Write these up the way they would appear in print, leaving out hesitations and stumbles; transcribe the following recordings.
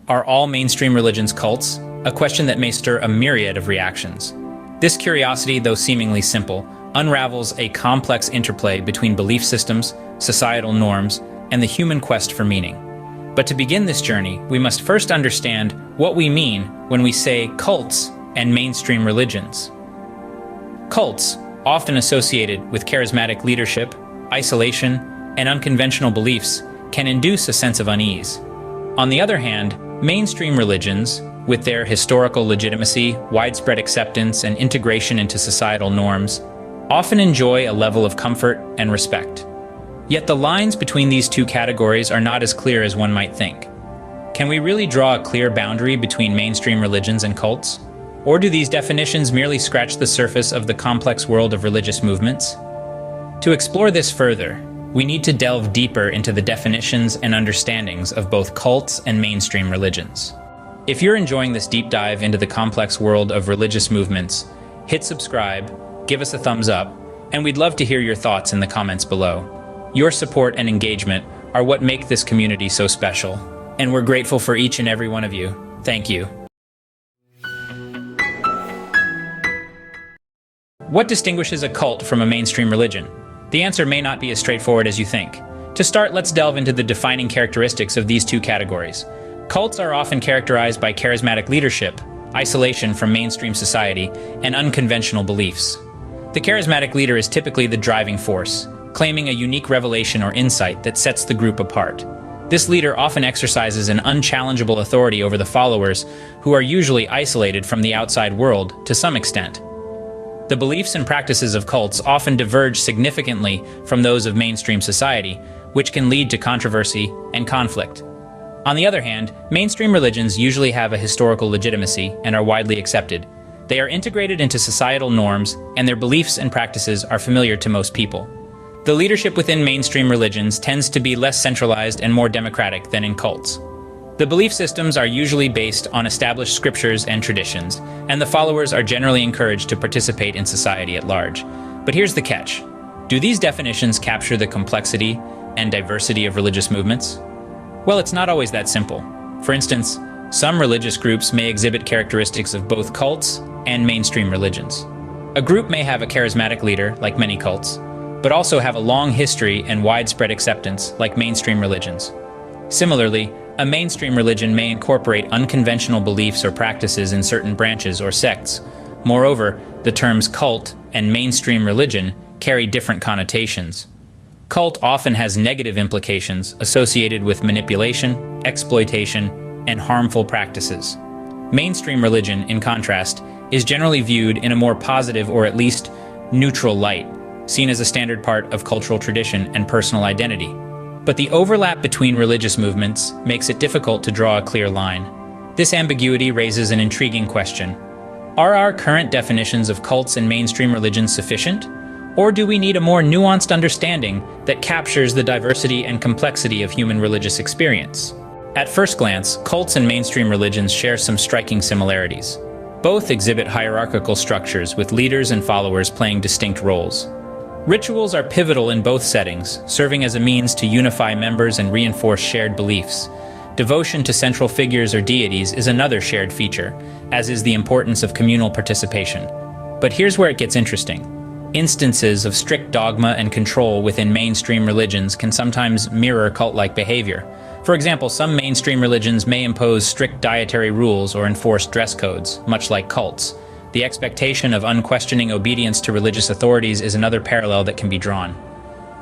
Are all mainstream religions cults? A question that may stir a myriad of reactions. This curiosity, though seemingly simple, unravels a complex interplay between belief systems, societal norms, and the human quest for meaning. But to begin this journey, we must first understand what we mean when we say cults and mainstream religions. Cults, often associated with charismatic leadership, isolation, and unconventional beliefs, can induce a sense of unease. On the other hand, mainstream religions, with their historical legitimacy, widespread acceptance, and integration into societal norms, often enjoy a level of comfort and respect. Yet the lines between these two categories are not as clear as one might think. Can we really draw a clear boundary between mainstream religions and cults? Or do these definitions merely scratch the surface of the complex world of religious movements? To explore this further, we need to delve deeper into the definitions and understandings of both cults and mainstream religions. If you're enjoying this deep dive into the complex world of religious movements, hit subscribe, give us a thumbs up, and we'd love to hear your thoughts in the comments below. Your support and engagement are what make this community so special, and we're grateful for each and every one of you. Thank you. What distinguishes a cult from a mainstream religion? The answer may not be as straightforward as you think. To start, let's delve into the defining characteristics of these two categories. Cults are often characterized by charismatic leadership, isolation from mainstream society, and unconventional beliefs. The charismatic leader is typically the driving force, claiming a unique revelation or insight that sets the group apart. This leader often exercises an unchallengeable authority over the followers, who are usually isolated from the outside world to some extent. The beliefs and practices of cults often diverge significantly from those of mainstream society, which can lead to controversy and conflict. On the other hand, mainstream religions usually have a historical legitimacy and are widely accepted. They are integrated into societal norms, and their beliefs and practices are familiar to most people. The leadership within mainstream religions tends to be less centralized and more democratic than in cults. The belief systems are usually based on established scriptures and traditions, and the followers are generally encouraged to participate in society at large. But here's the catch. Do these definitions capture the complexity and diversity of religious movements? Well, it's not always that simple. For instance, some religious groups may exhibit characteristics of both cults and mainstream religions. A group may have a charismatic leader, like many cults, but also have a long history and widespread acceptance, like mainstream religions. Similarly, a mainstream religion may incorporate unconventional beliefs or practices in certain branches or sects. Moreover, the terms cult and mainstream religion carry different connotations. Cult often has negative implications associated with manipulation, exploitation, and harmful practices. Mainstream religion, in contrast, is generally viewed in a more positive or at least neutral light, seen as a standard part of cultural tradition and personal identity. But the overlap between religious movements makes it difficult to draw a clear line. This ambiguity raises an intriguing question. Are our current definitions of cults and mainstream religions sufficient? Or do we need a more nuanced understanding that captures the diversity and complexity of human religious experience? At first glance, cults and mainstream religions share some striking similarities. Both exhibit hierarchical structures with leaders and followers playing distinct roles. Rituals are pivotal in both settings, serving as a means to unify members and reinforce shared beliefs. Devotion to central figures or deities is another shared feature, as is the importance of communal participation. But here's where it gets interesting. Instances of strict dogma and control within mainstream religions can sometimes mirror cult-like behavior. For example, some mainstream religions may impose strict dietary rules or enforce dress codes, much like cults. The expectation of unquestioning obedience to religious authorities is another parallel that can be drawn.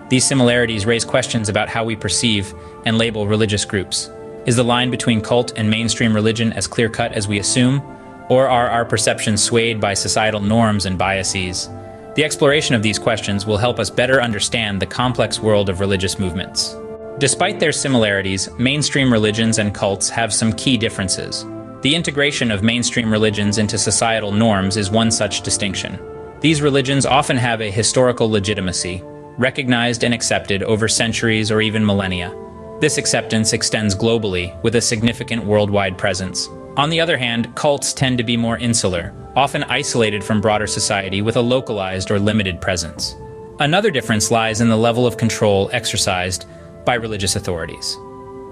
These similarities raise questions about how we perceive and label religious groups. Is the line between cult and mainstream religion as clear-cut as we assume? Or are our perceptions swayed by societal norms and biases? The exploration of these questions will help us better understand the complex world of religious movements. Despite their similarities, mainstream religions and cults have some key differences. The integration of mainstream religions into societal norms is one such distinction. These religions often have a historical legitimacy, recognized and accepted over centuries or even millennia. This acceptance extends globally, with a significant worldwide presence. On the other hand, cults tend to be more insular, often isolated from broader society with a localized or limited presence. Another difference lies in the level of control exercised by religious authorities.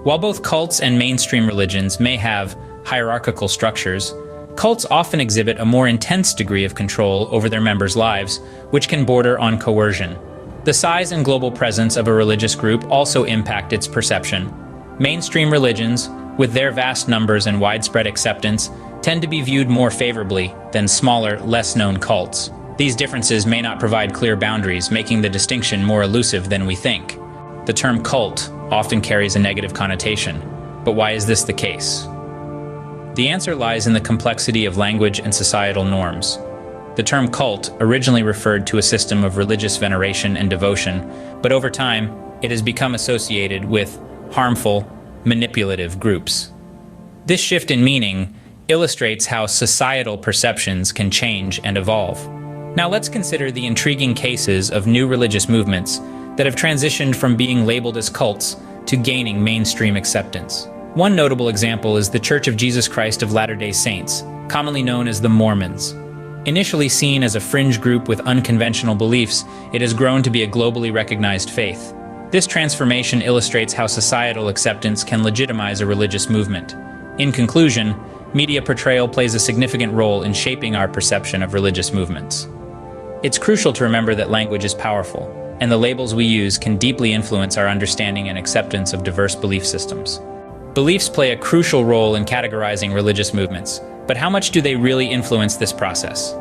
While both cults and mainstream religions may have hierarchical structures, cults often exhibit a more intense degree of control over their members' lives, which can border on coercion. The size and global presence of a religious group also impact its perception. Mainstream religions, with their vast numbers and widespread acceptance, tend to be viewed more favorably than smaller, less-known cults. These differences may not provide clear boundaries, making the distinction more elusive than we think. The term cult often carries a negative connotation, but why is this the case? The answer lies in the complexity of language and societal norms. The term cult originally referred to a system of religious veneration and devotion, but over time, it has become associated with harmful, manipulative groups. This shift in meaning illustrates how societal perceptions can change and evolve. Now let's consider the intriguing cases of new religious movements that have transitioned from being labeled as cults to gaining mainstream acceptance. One notable example is the Church of Jesus Christ of Latter-day Saints, commonly known as the Mormons. Initially seen as a fringe group with unconventional beliefs, it has grown to be a globally recognized faith. This transformation illustrates how societal acceptance can legitimize a religious movement. In conclusion, media portrayal plays a significant role in shaping our perception of religious movements. It's crucial to remember that language is powerful, and the labels we use can deeply influence our understanding and acceptance of diverse belief systems. Beliefs play a crucial role in categorizing religious movements, but how much do they really influence this process?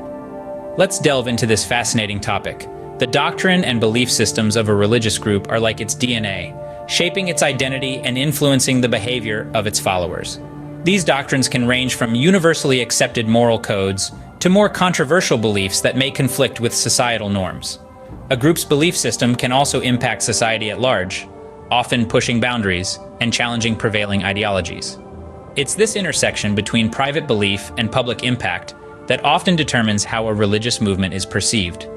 Let's delve into this fascinating topic. The doctrine and belief systems of a religious group are like its DNA, shaping its identity and influencing the behavior of its followers. These doctrines can range from universally accepted moral codes to more controversial beliefs that may conflict with societal norms. A group's belief system can also impact society at large, often pushing boundaries and challenging prevailing ideologies. It's this intersection between private belief and public impact that often determines how a religious movement is perceived.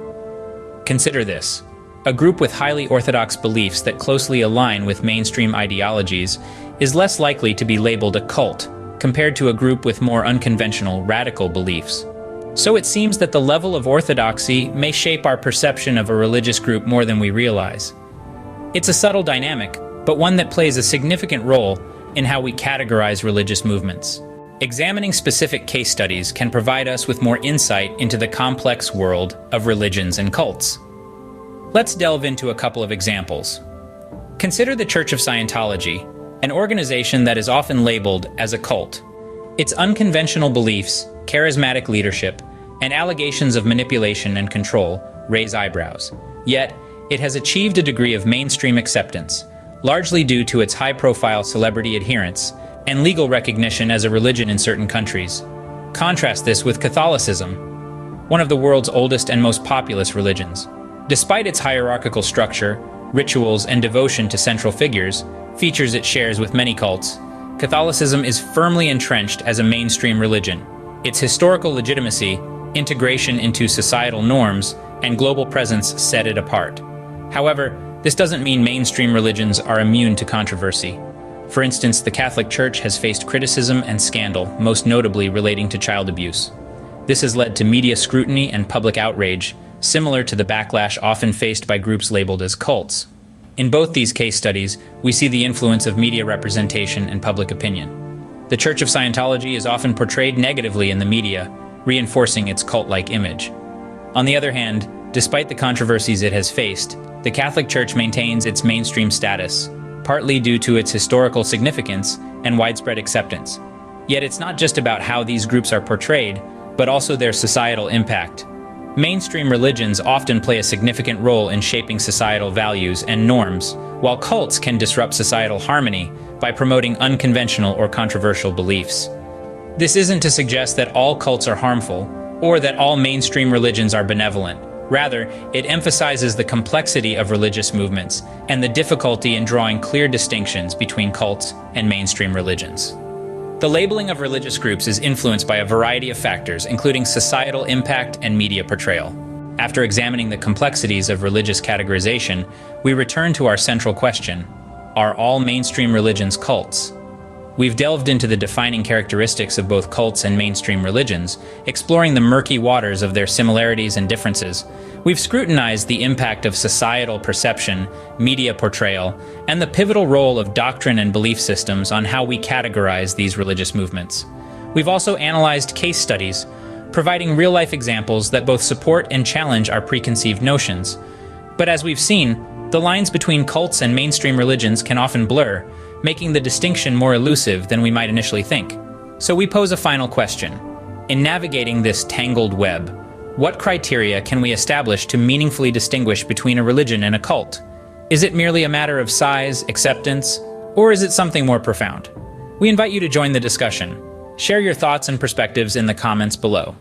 Consider this. A group with highly orthodox beliefs that closely align with mainstream ideologies is less likely to be labeled a cult compared to a group with more unconventional, radical beliefs. So it seems that the level of orthodoxy may shape our perception of a religious group more than we realize. It's a subtle dynamic, but one that plays a significant role in how we categorize religious movements. Examining specific case studies can provide us with more insight into the complex world of religions and cults. Let's delve into a couple of examples. Consider the Church of Scientology, an organization that is often labeled as a cult. Its unconventional beliefs, charismatic leadership, and allegations of manipulation and control raise eyebrows. Yet, it has achieved a degree of mainstream acceptance, largely due to its high-profile celebrity adherence and legal recognition as a religion in certain countries. Contrast this with Catholicism, one of the world's oldest and most populous religions. Despite its hierarchical structure, rituals, and devotion to central figures, features it shares with many cults, Catholicism is firmly entrenched as a mainstream religion. Its historical legitimacy, integration into societal norms, and global presence set it apart. However, this doesn't mean mainstream religions are immune to controversy. For instance, the Catholic Church has faced criticism and scandal, most notably relating to child abuse. This has led to media scrutiny and public outrage, similar to the backlash often faced by groups labeled as cults. In both these case studies, we see the influence of media representation and public opinion. The Church of Scientology is often portrayed negatively in the media, reinforcing its cult-like image. On the other hand, despite the controversies it has faced, the Catholic Church maintains its mainstream status, partly due to its historical significance and widespread acceptance. Yet it's not just about how these groups are portrayed, but also their societal impact. Mainstream religions often play a significant role in shaping societal values and norms, while cults can disrupt societal harmony by promoting unconventional or controversial beliefs. This isn't to suggest that all cults are harmful, or that all mainstream religions are benevolent. Rather, it emphasizes the complexity of religious movements and the difficulty in drawing clear distinctions between cults and mainstream religions. The labeling of religious groups is influenced by a variety of factors, including societal impact and media portrayal. After examining the complexities of religious categorization, we return to our central question: are all mainstream religions cults? We've delved into the defining characteristics of both cults and mainstream religions, exploring the murky waters of their similarities and differences. We've scrutinized the impact of societal perception, media portrayal, and the pivotal role of doctrine and belief systems on how we categorize these religious movements. We've also analyzed case studies, providing real-life examples that both support and challenge our preconceived notions. But as we've seen, the lines between cults and mainstream religions can often blur, making the distinction more elusive than we might initially think. So we pose a final question. In navigating this tangled web, what criteria can we establish to meaningfully distinguish between a religion and a cult? Is it merely a matter of size, acceptance, or is it something more profound? We invite you to join the discussion. Share your thoughts and perspectives in the comments below.